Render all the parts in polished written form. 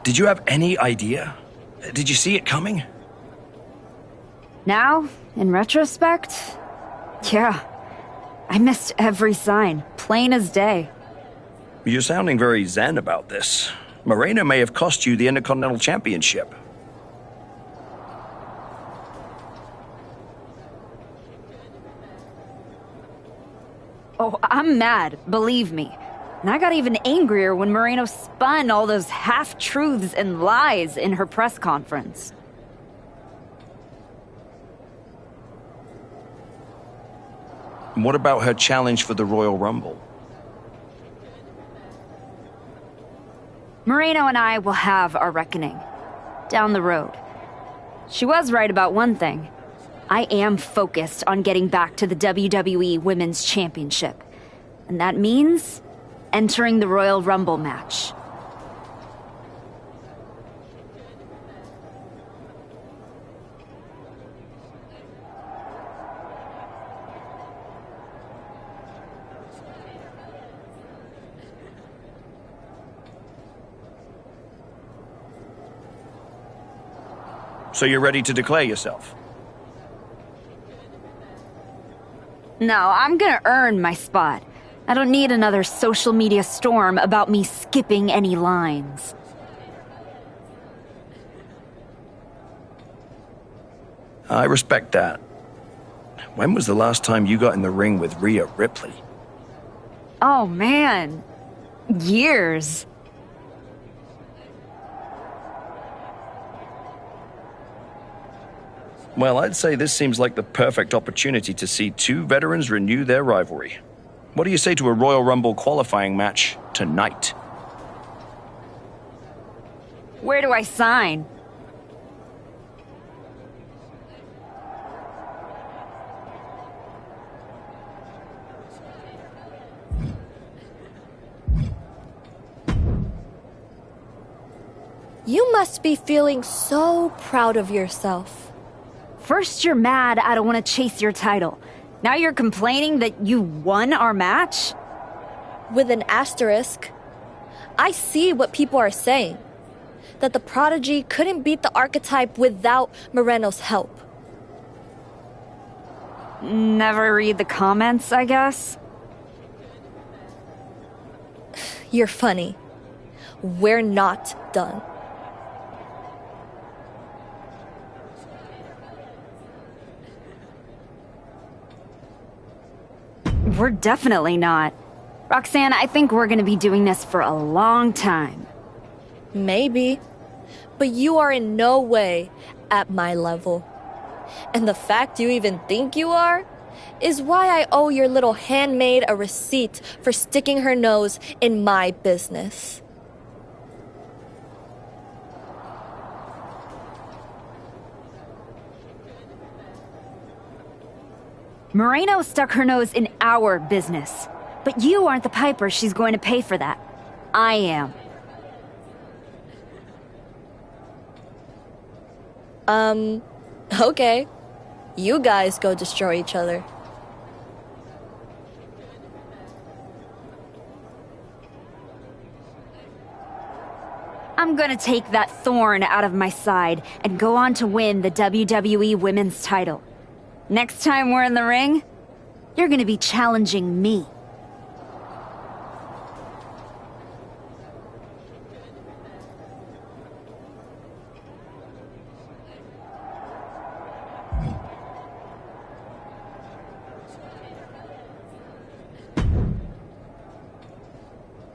Did you have any idea? Did you see it coming? Now, in retrospect, yeah. I missed every sign, plain as day. You're sounding very zen about this. Moreno may have cost you the Intercontinental Championship. Oh, I'm mad, believe me. And I got even angrier when Moreno spun all those half-truths and lies in her press conference. What about her challenge for the Royal Rumble? Moreno and I will have our reckoning. Down the road. She was right about one thing. I am focused on getting back to the WWE Women's Championship. And that means entering the Royal Rumble match. So you're ready to declare yourself? No, I'm gonna earn my spot. I don't need another social media storm about me skipping any lines. I respect that. When was the last time you got in the ring with Rhea Ripley? Oh man, years. Well, I'd say this seems like the perfect opportunity to see two veterans renew their rivalry. What do you say to a Royal Rumble qualifying match tonight? Where do I sign? You must be feeling so proud of yourself. First you're mad I don't want to chase your title. Now you're complaining that you won our match? With an asterisk. I see what people are saying. That the Prodigy couldn't beat the Archetype without Moreno's help. Never read the comments, I guess? You're funny. We're not done. We're definitely not. Roxanne, I think we're gonna be doing this for a long time. Maybe. But you are in no way at my level. And the fact you even think you are is why I owe your little handmaid a receipt for sticking her nose in my business. Moreno stuck her nose in our business. But you aren't the piper she's going to pay for that. I am. Okay. You guys go destroy each other. I'm gonna take that thorn out of my side and go on to win the WWE Women's title. Next time we're in the ring, you're gonna be challenging me.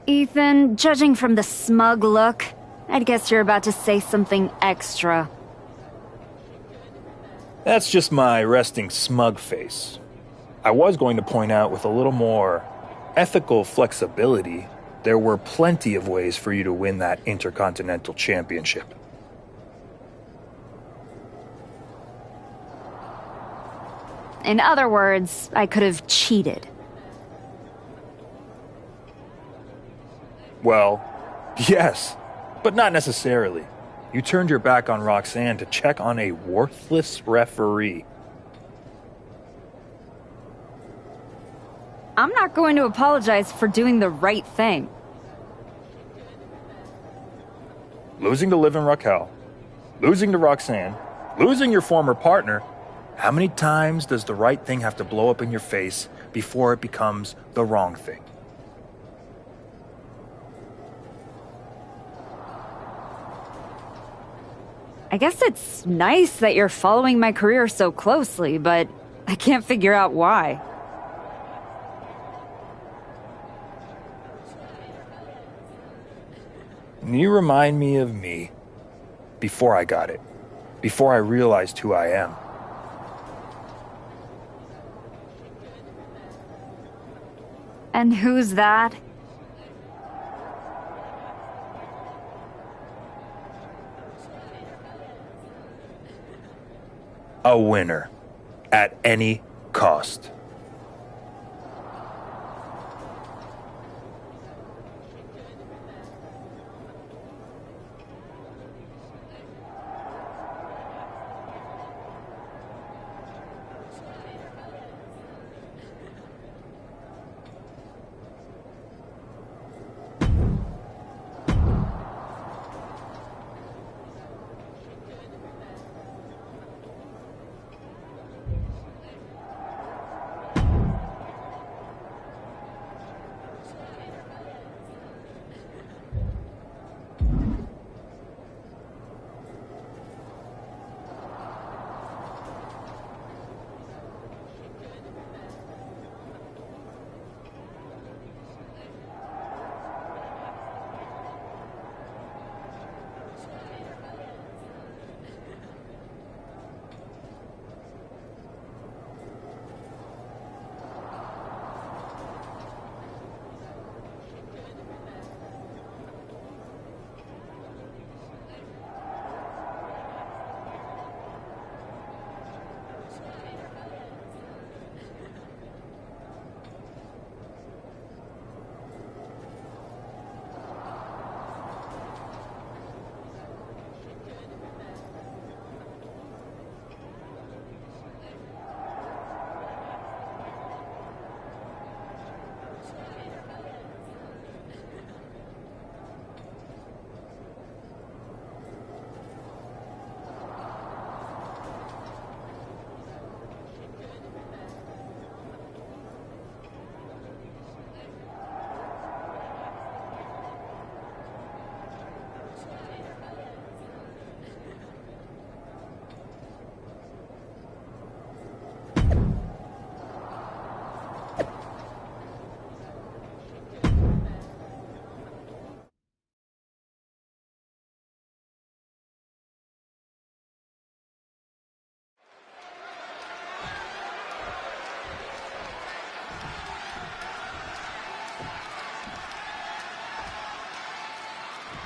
Ethan, judging from the smug look, I'd guess you're about to say something extra. That's just my resting smug face. I was going to point out with a little more ethical flexibility, there were plenty of ways for you to win that Intercontinental Championship. In other words, I could have cheated. Well, yes, but not necessarily. You turned your back on Roxanne to check on a worthless referee. I'm not going to apologize for doing the right thing. losing to Liv and Raquel, losing to Roxanne, losing your former partner, how many times does the right thing have to blow up in your face before it becomes the wrong thing? I guess it's nice that you're following my career so closely, but I can't figure out why. You remind me of me before I got it, before I realized who I am. And who's that? A winner at any cost.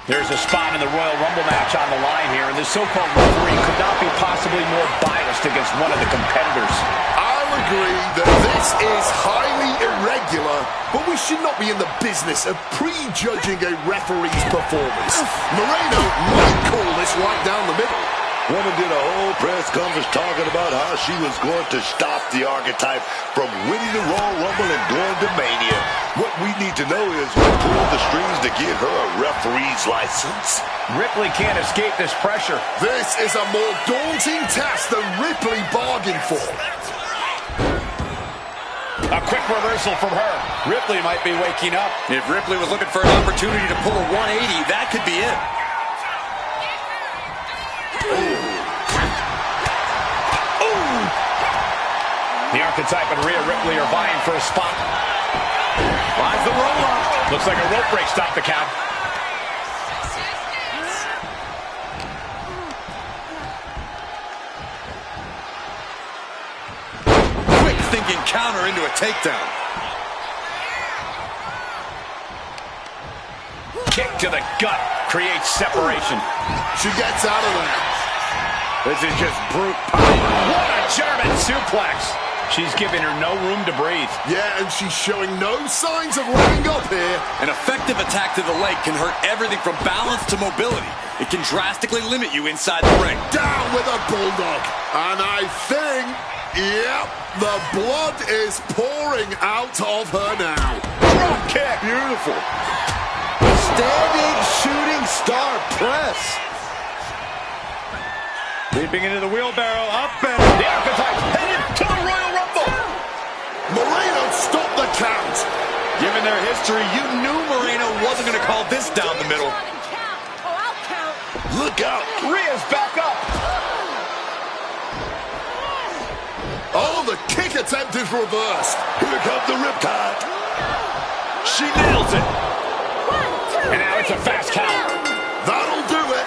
There's a spot in the Royal Rumble match on the line here, and this so-called referee could not be possibly more biased against one of the competitors. I'll agree that this is highly irregular, but we should not be in the business of prejudging a referee's performance. Moreno might call this right down the middle. Woman did a whole press conference talking about how she was going to stop the archetype from winning the Royal Rumble and going to Mania. What we need to know is who pulled the strings to give her a referee's license. Ripley can't escape this pressure. This is a more daunting task than Ripley bargained for. A quick reversal from her. Ripley might be waking up. If Ripley was looking for an opportunity to pull a 180, that could be it. The archetype and Rhea Ripley are vying for a spot. Finds the roll-up. Looks like a rope break stopped the count. Quick thinking counter into a takedown. Kick to the gut creates separation. She gets out of there. This is just brute power. What a German suplex. She's giving her no room to breathe. Yeah, and she's showing no signs of letting up here. An effective attack to the leg can hurt everything from balance to mobility. It can drastically limit you inside the ring. Down with a bulldog. And I think, yep, the blood is pouring out of her now. Drop kick. Beautiful. Standing shooting star press. Leaping into the wheelbarrow, up and the archetype headed to the Royal Rumble. Moreno stopped the count. Given their history, you knew Moreno wasn't going to call this down the middle. Look out. Rhea's back up. Oh, the kick attempt is reversed. Here comes the riptide. She nails it. And now it's a fast count. That'll do it.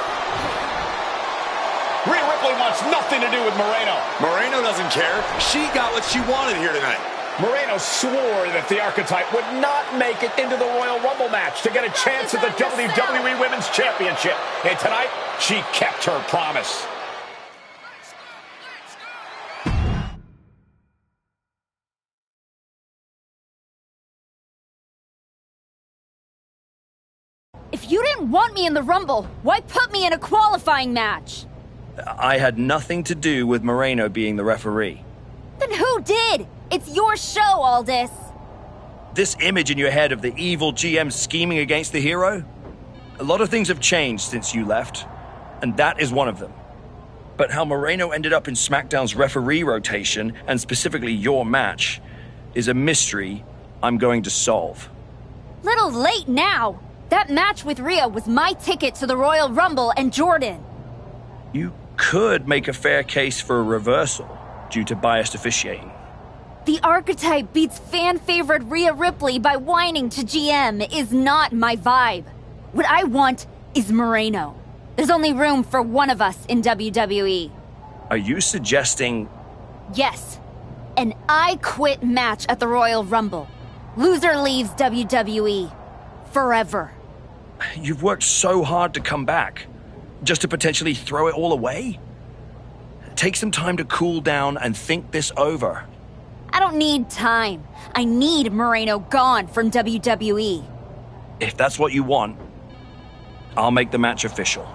Rhea Ripley wants nothing to do with Moreno. Moreno doesn't care. She got what she wanted here tonight. Moreno swore that the archetype would not make it into the Royal Rumble match to get a chance at the WWE Women's Championship. And tonight, she kept her promise. If you didn't want me in the Rumble, why put me in a qualifying match? I had nothing to do with Moreno being the referee. Then who did? It's your show, Aldis. This image in your head of the evil GM scheming against the hero? A lot of things have changed since you left, and that is one of them. But how Moreno ended up in SmackDown's referee rotation, and specifically your match, is a mystery I'm going to solve. Little late now. That match with Rhea was my ticket to the Royal Rumble and Jordan. You could make a fair case for a reversal due to biased officiating. The archetype beats fan-favorite Rhea Ripley by whining to GM is not my vibe. What I want is Moreno. There's only room for one of us in WWE. Are you suggesting... Yes. An I Quit match at the Royal Rumble. Loser leaves WWE. Forever. You've worked so hard to come back, just to potentially throw it all away? Take some time to cool down and think this over. I don't need time. I need Moreno gone from WWE. If that's what you want, I'll make the match official.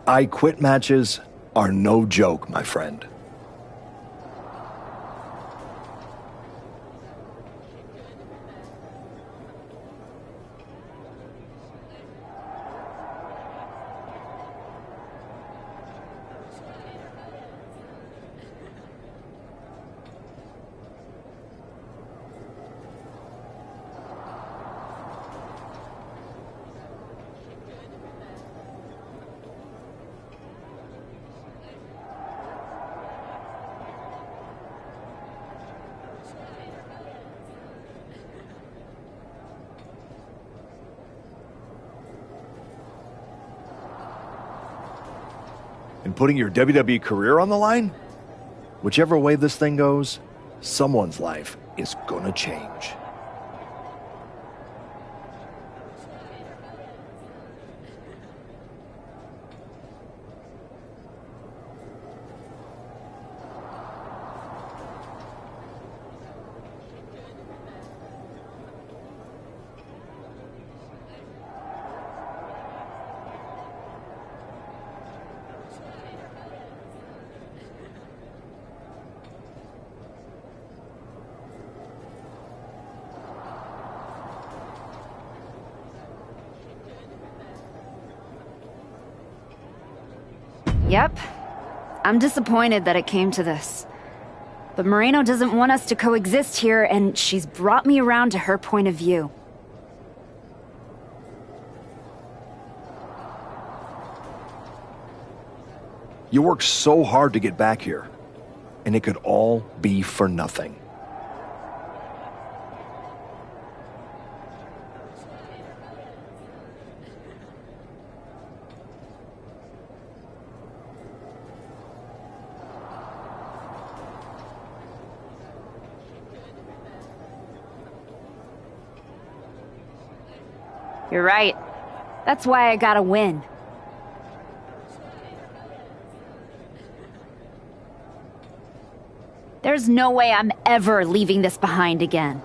I Quit matches are no joke, my friend. And putting your WWE career on the line? Whichever way this thing goes, someone's life is gonna change. Yep. I'm disappointed that it came to this. But Moreno doesn't want us to coexist here, and she's brought me around to her point of view. You worked so hard to get back here, and it could all be for nothing. You're right. That's why I gotta win. There's no way I'm ever leaving this behind again.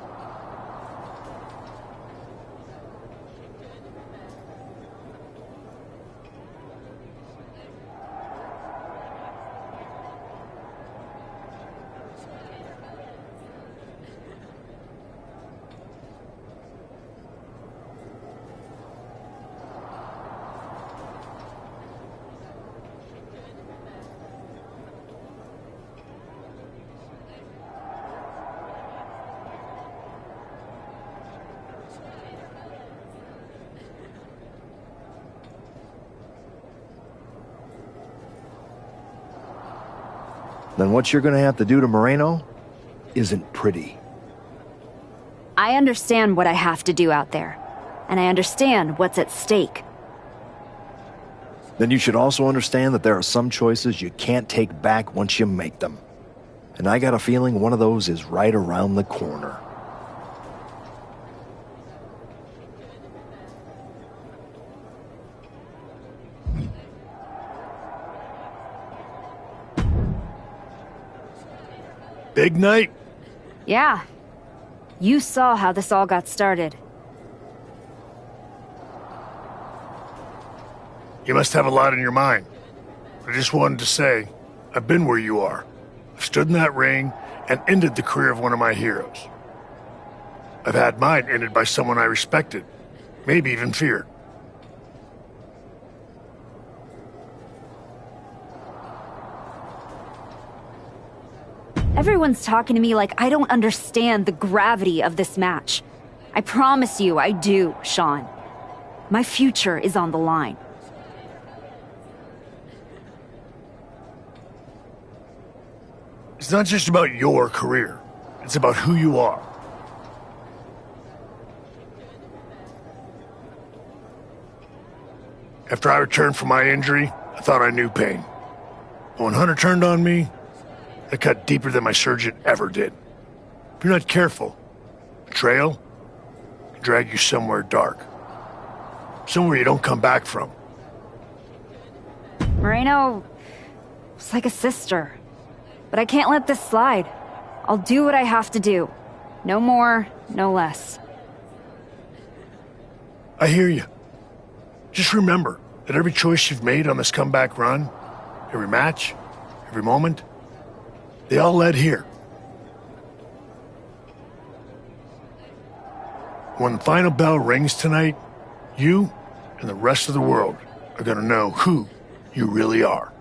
Then what you're going to have to do to Moreno isn't pretty. I understand what I have to do out there, and I understand what's at stake. Then you should also understand that there are some choices you can't take back once you make them. And I got a feeling one of those is right around the corner. Big night? Yeah. You saw how this all got started. You must have a lot in your mind. I just wanted to say, I've been where you are. I've stood in that ring and ended the career of one of my heroes. I've had mine ended by someone I respected, maybe even feared. Everyone's talking to me like I don't understand the gravity of this match. I promise you I do, Sean. My future is on the line. It's not just about your career. It's about who you are. After I returned from my injury, I thought I knew pain. But when Hunter turned on me, it cut deeper than my surgeon ever did. If you're not careful, betrayal can drag you somewhere dark. Somewhere you don't come back from. Moreno was like a sister. But I can't let this slide. I'll do what I have to do. No more, no less. I hear you. Just remember that every choice you've made on this comeback run, every match, every moment, they all led here. When the final bell rings tonight, you and the rest of the world are going to know who you really are.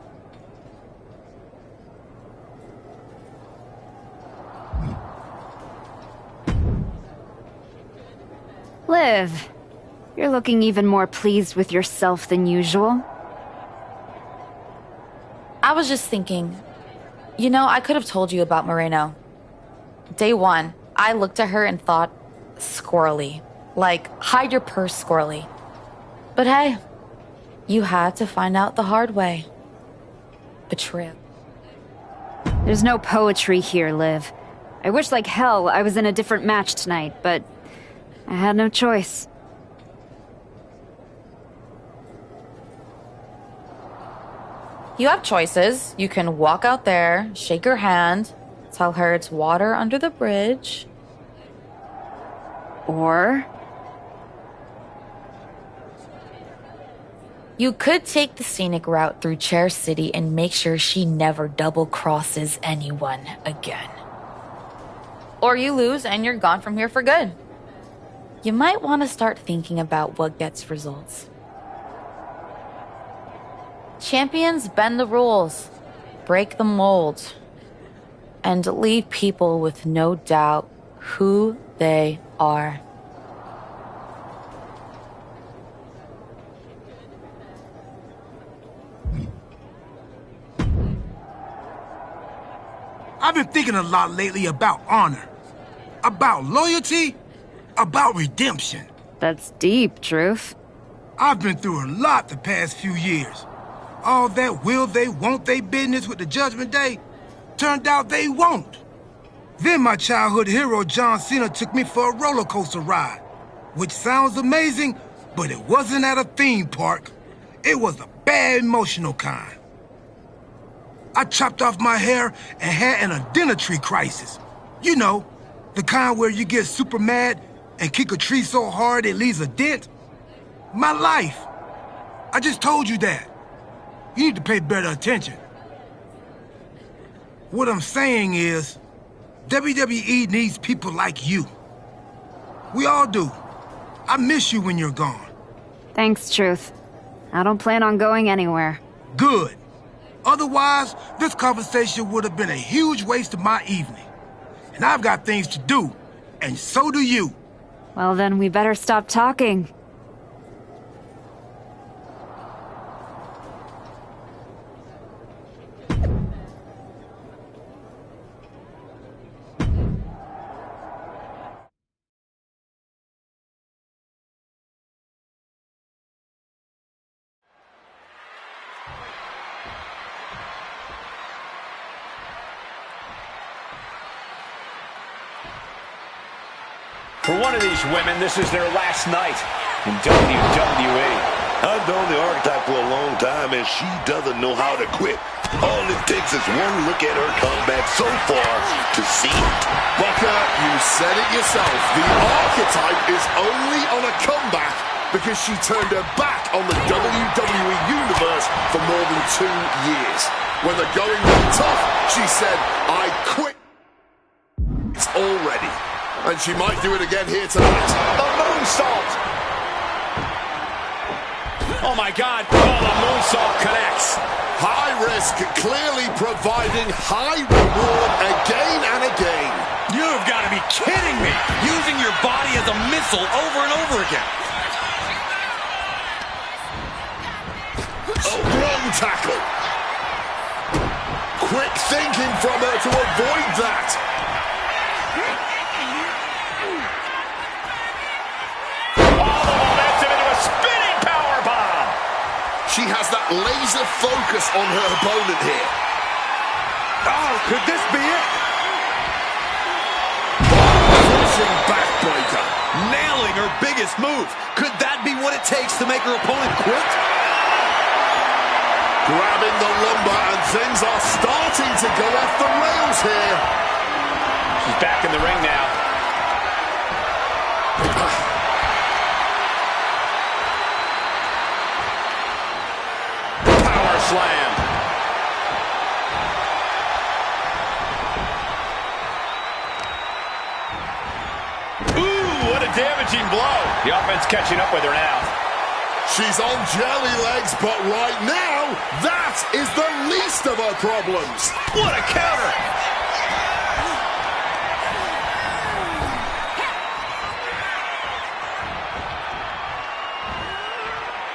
Liv, you're looking even more pleased with yourself than usual. I was just thinking, you know, I could have told you about Moreno. Day one, I looked at her and thought, squirrely. Like, hide your purse, squirrely. But hey, you had to find out the hard way. Betrayal. There's no poetry here, Liv. I wish like hell I was in a different match tonight, but I had no choice. You have choices. You can walk out there, shake her hand, tell her it's water under the bridge. Or you could take the scenic route through Chair City and make sure she never double crosses anyone again. Or you lose and you're gone from here for good. You might want to start thinking about what gets results. Champions bend the rules, break the mold, and leave people with no doubt who they are. I've been thinking a lot lately about honor, about loyalty, about redemption. that's deep, Truth. I've been through a lot the past few years. All that will they, won't they business with the Judgment Day turned out they won't. Then my childhood hero John Cena took me for a roller coaster ride, which sounds amazing, But it wasn't at a theme park. It was a bad emotional kind. I chopped off my hair and had an identity crisis. You know, the kind where you get super mad and kick a tree so hard it leaves a dent. My life. I just told you that. You need to pay better attention. What I'm saying is, WWE needs people like you. We all do. I miss you when you're gone. Thanks, Truth. I don't plan on going anywhere. Good. Otherwise, this conversation would have been a huge waste of my evening. And I've got things to do, and so do you. Well, then we better stop talking. For one of these women, this is their last night in WWE. I've known the Archetype for a long time, and she doesn't know how to quit. All it takes is one look at her comeback so far to see it. Booker, you said it yourself. The Archetype is only on a comeback because she turned her back on the WWE Universe for more than 2 years. When the going got tough, she said, I quit already. And she might do it again here tonight. The moonsault! Oh my God, oh, the moonsault connects. High risk, clearly providing high reward again and again. You've got to be kidding me! Using your body as a missile over and over again. Strong tackle. Quick thinking from her to avoid that. She has that laser focus on her opponent here. Oh, could this be it? Crushing backbreaker. Nailing her biggest move. Could that be what it takes to make her opponent quit? Grabbing the lumbar, and things are starting to go off the rails here. She's back in the ring now. Slam. Ooh, what a damaging blow. The offense catching up with her now. She's on jelly legs, but right now, that is the least of her problems. What a counter.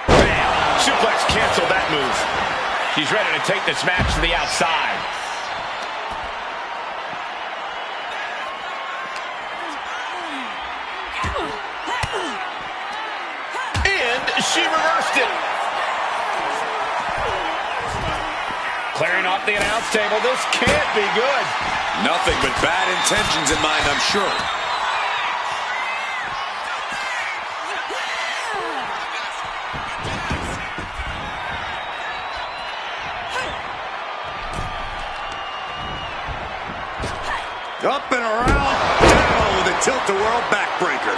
Bam. Suplex canceled that move. She's ready to take this match to the outside. And she reversed it. Clearing off the announce table. This can't be good. Nothing but bad intentions in mind, I'm sure. Up and around, down with a tilt-a-whirl backbreaker.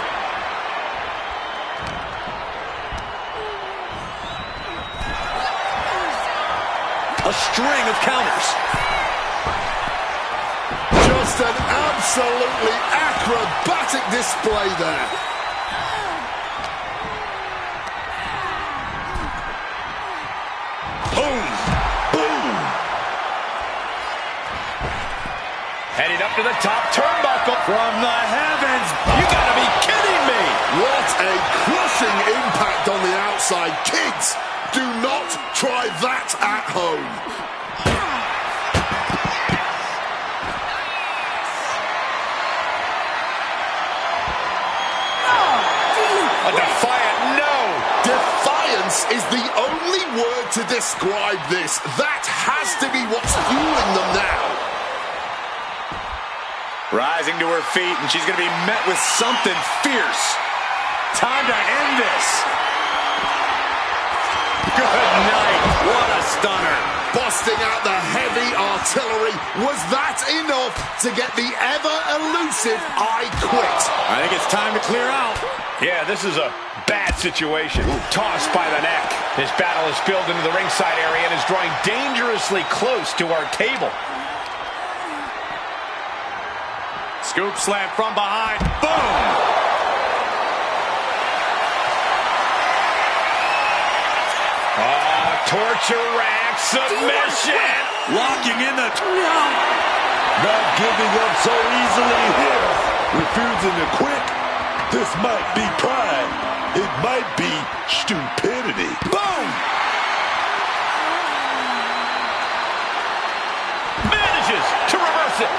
A string of counters. Just an absolutely acrobatic display there. Boom! Boom! Heading up to the top turnbuckle. From the heavens. You gotta be kidding me! What a crushing impact on the outside. Kids, do not try that at home. A defiant no! Defiance is the only word to describe this. That has to be what's fueling them now. Rising to her feet, and she's going to be met with something fierce. time to end this. Good night. What a stunner. Busting out the heavy artillery. Was that enough to get the ever-elusive I Quit? I think it's time to clear out. Yeah, this is a bad situation. Tossed by the neck. This battle has spilled into the ringside area and is drawing dangerously close to our table. Scoop slam from behind. Boom! Torture rack submission. Locking in the... Not giving up so easily here. Refusing to quit. This might be pride. It might be stupidity. Boom! Manages to reverse it.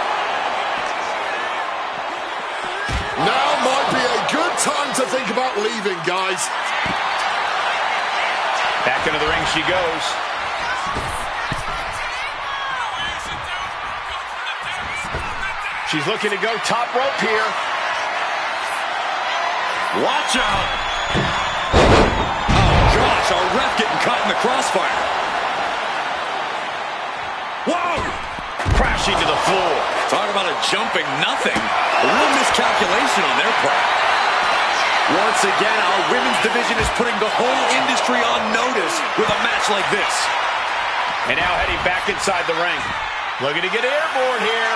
Now might be a good time to think about leaving, guys. Back into the ring she goes. She's looking to go top rope here. Watch out! Oh, gosh, our ref getting caught in the crossfire. Whoa! Crashing to the floor. Talk about a jumping nothing. A real miscalculation on their part. Once again, our women's division is putting the whole industry on notice with a match like this. And now heading back inside the ring. Looking to get airborne here.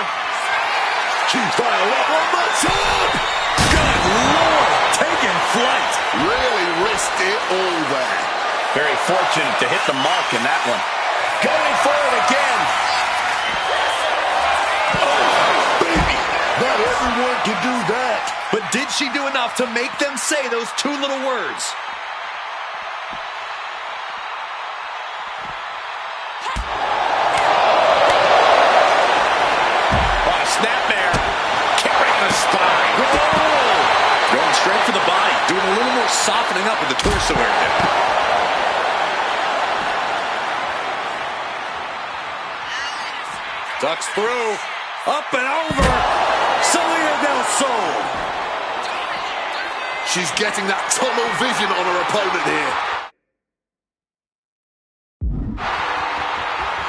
She's fired up on the top. Good Lord, taking flight. Really risked it all there. Very fortunate to hit the mark in that one. Going for it again. Oh, baby. Not everyone can do that. But did she do enough to make them say those two little words? Oh, snapmare. Kick right in the spine. Oh! Going straight for the body. Doing a little more softening up of the torso area. Ducks through. Up and over. Selena Del Sol. She's getting that tunnel vision on her opponent here.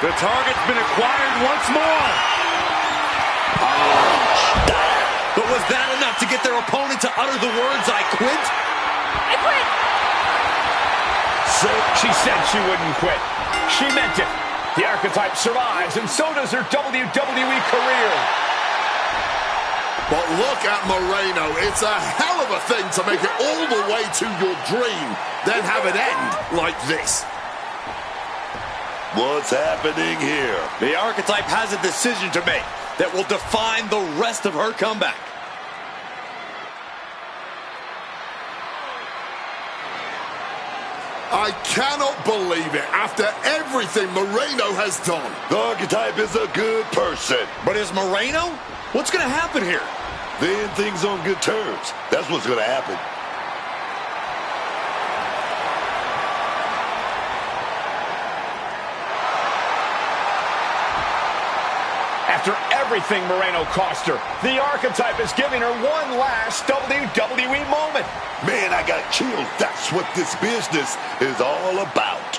The target's been acquired once more. But was that enough to get their opponent to utter the words, I quit? I quit! So she said she wouldn't quit. She meant it. The archetype survives, and so does her WWE career. But look at Moreno. It's a hell of a thing to make it all the way to your dream, then have it end like this. What's happening here? The archetype has a decision to make that will define the rest of her comeback. I cannot believe it. After everything Moreno has done. The archetype is a good person. But is Moreno? What's going to happen here? Then things on good terms. That's what's going to happen. After everything Moreno cost her, the archetype is giving her one last WWE moment. Man, I got chills. That's what this business is all about.